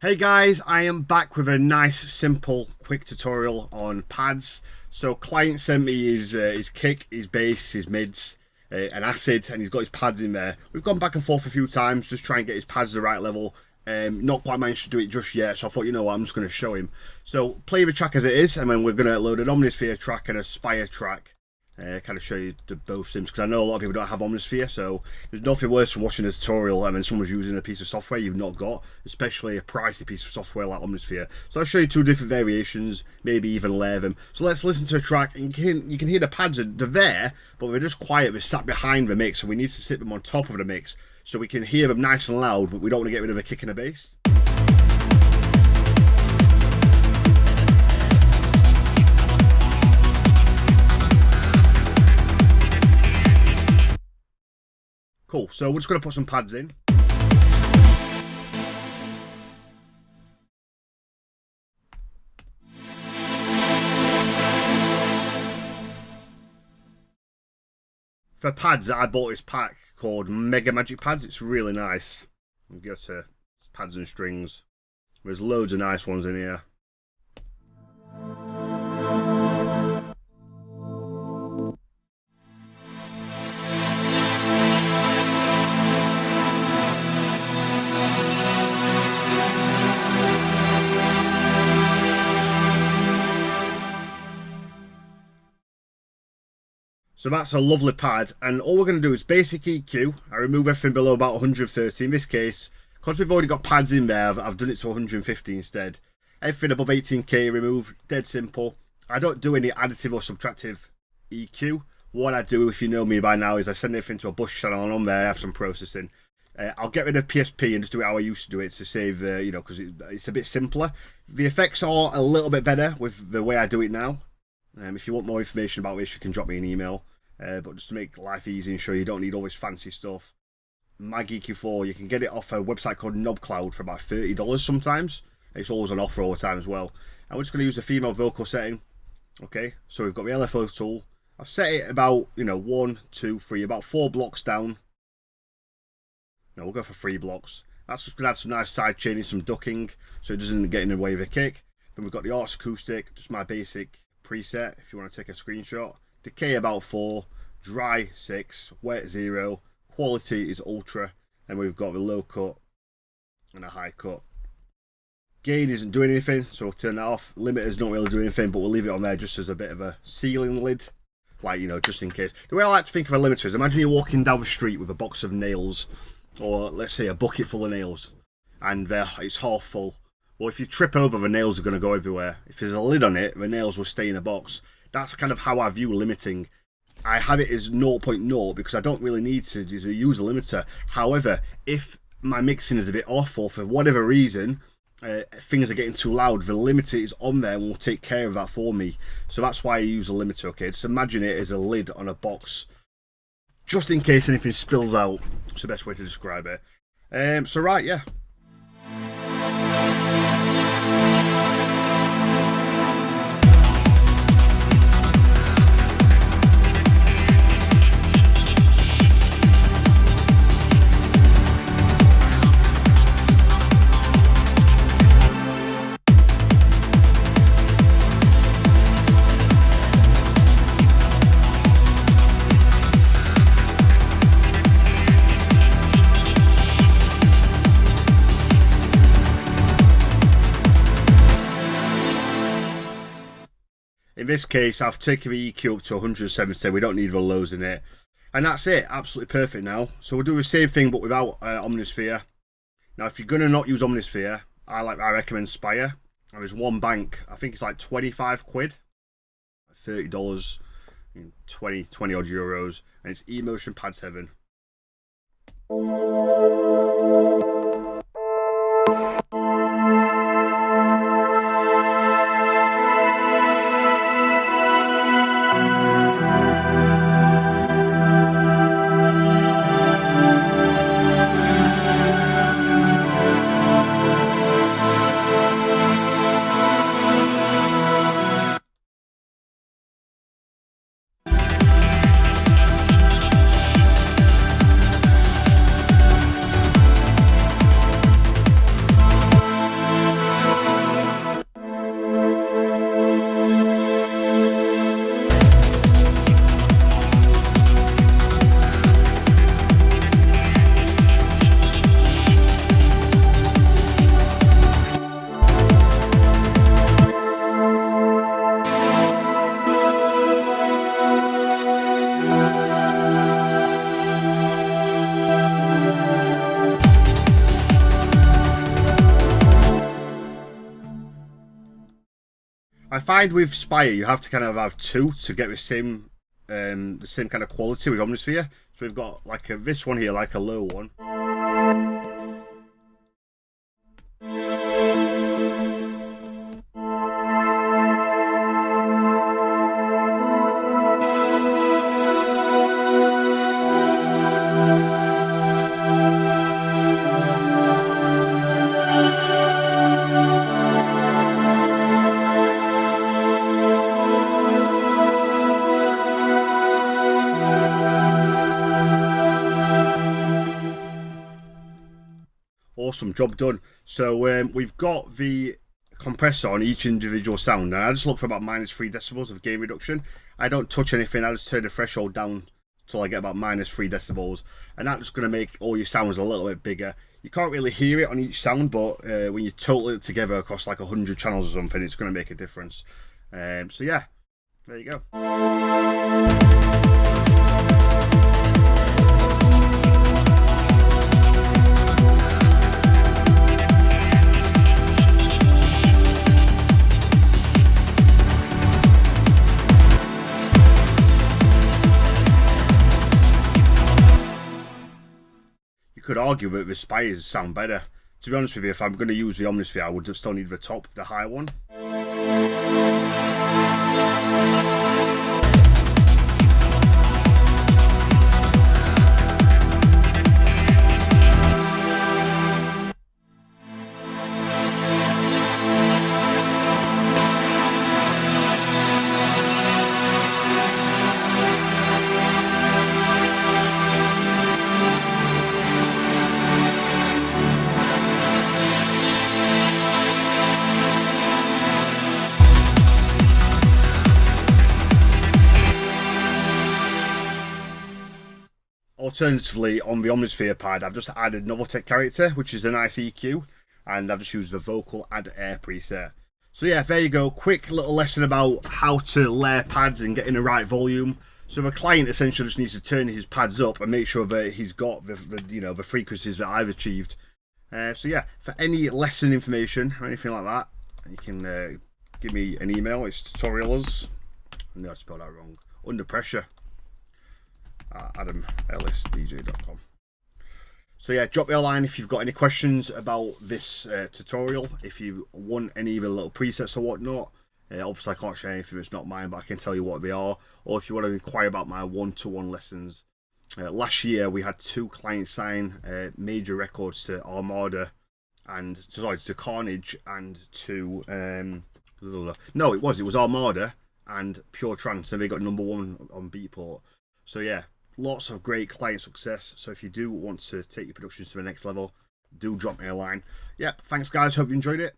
Hey guys, I am back with a nice, simple, quick tutorial on pads. So client sent me his kick, his bass, his mids, an acid, and he's got his pads in there. We've gone back and forth a few times, just trying to get his pads the right level. Not quite managed to do it just yet, so I thought, you know what, I'm just going to show him. So play the track as it is, and then we're going to load an Omnisphere track and a Spire track. Kind of show you both sims, because I know a lot of people don't have Omnisphere, so there's nothing worse than watching a tutorial and then someone's using a piece of software you've not got, especially a pricey piece of software like Omnisphere. So I'll show you two different variations, maybe even layer them. So let's listen to a track, and you can hear the pads, they're there, but they're just quiet, they're sat behind the mix, and we need to sit them on top of the mix, so we can hear them nice and loud, but we don't want to get rid of a kick and a bass. Cool, so we're just going to put some pads in. For pads, I bought this pack called Mega Magic Pads. It's really nice. We'll go to pads and strings. There's loads of nice ones in here. So that's a lovely pad, and all we're going to do is basic EQ. I remove everything below about 130. In this case, because we've already got pads in there, I've done it to 150 instead. Everything above 18k remove, dead simple. I don't do any additive or subtractive EQ. What I do, if you know me by now, is I send everything to a bus channel, and on there I have some processing. I'll get rid of PSP and just do it how I used to do it to save, you know, because it's a bit simpler. The effects are a little bit better with the way I do it now. If you want more information about this, you can drop me an email. But just to make life easy and show you don't need all this fancy stuff, Mag EQ4, you can get it off a website called KnobCloud for about $30 sometimes. It's always on offer all the time as well. And we're just going to use the female vocal setting. Okay, so we've got the LFO tool. I've set it about, you know, 1, 2, 3, about 4 blocks down. No, we'll go for 3 blocks. That's just going to add some nice side chaining, some ducking, so it doesn't get in the way of a kick. Then we've got the Arts Acoustic, just my basic preset if you want to take a screenshot. Decay about 4, dry 6, wet 0, quality is ultra, and we've got the low cut and a high cut. Gain isn't doing anything, so we'll turn that off. Limiters don't really do anything, but we'll leave it on there just as a bit of a ceiling lid, like, you know, just in case. The way I like to think of a limiter is, imagine you're walking down the street with a box of nails, or let's say a bucket full of nails, and it's half full. Well, if you trip over, the nails are going to go everywhere. If there's a lid on it, the nails will stay in a box. That's kind of how I view limiting. I have it as 0.0 because I don't really need to use a limiter. However, if my mixing is a bit off, or for whatever reason, things are getting too loud, the limiter is on there and will take care of that for me. So that's why I use a limiter, okay? Just imagine it as a lid on a box, just in case anything spills out. It's the best way to describe it. So right, yeah. In this case, I've taken the EQ up to 170, we don't need the lows in it. And that's it, absolutely perfect now. So we'll do the same thing but without Omnisphere. Now if you're going to not use Omnisphere, I recommend Spire. There's one bank, I think it's like 25 quid, $30, 20 odd euros, and it's Emotion Pads Heaven. I find with Spire you have to kind of have two to get the same kind of quality with Omnisphere. So we've got like this one here, like a low one. Awesome, job done. So we've got the compressor on each individual sound, and I just look for about -3 decibels of gain reduction. I don't touch anything, I just turn the threshold down till I get about -3 decibels, and that's just going to make all your sounds a little bit bigger. You can't really hear it on each sound, but when you total it together across like 100 channels or something, it's going to make a difference. So yeah, there you go. Could argue that the Spires sound better. To be honest with you, if I'm going to use the Omnisphere, I would just still need the high one. Alternatively, on the Omnisphere pad, I've just added Noveltech character, which is a nice EQ, and I've just used the vocal add air preset. So yeah, there you go. Quick little lesson about how to layer pads and get in the right volume. So the client essentially just needs to turn his pads up and make sure that he's got the frequencies that I've achieved. So yeah, for any lesson information or anything like that, you can give me an email. It's tutorials. No, I spelled that wrong. Under pressure. AdamEllisDJ.com. So yeah, drop me a line if you've got any questions about this tutorial. If you want any of the little presets or whatnot. Obviously I can't share anything that's not mine, but I can tell you what they are. Or if you want to inquire about my one-to-one lessons. Last year we had 2 clients sign major records to Armada and to Carnage and to no, it was Armada and Pure Trance, and they got #1 on Beatport. So yeah, lots of great client success. So if you do want to take your productions to the next level, do drop me a line. Yep, thanks guys, hope you enjoyed it.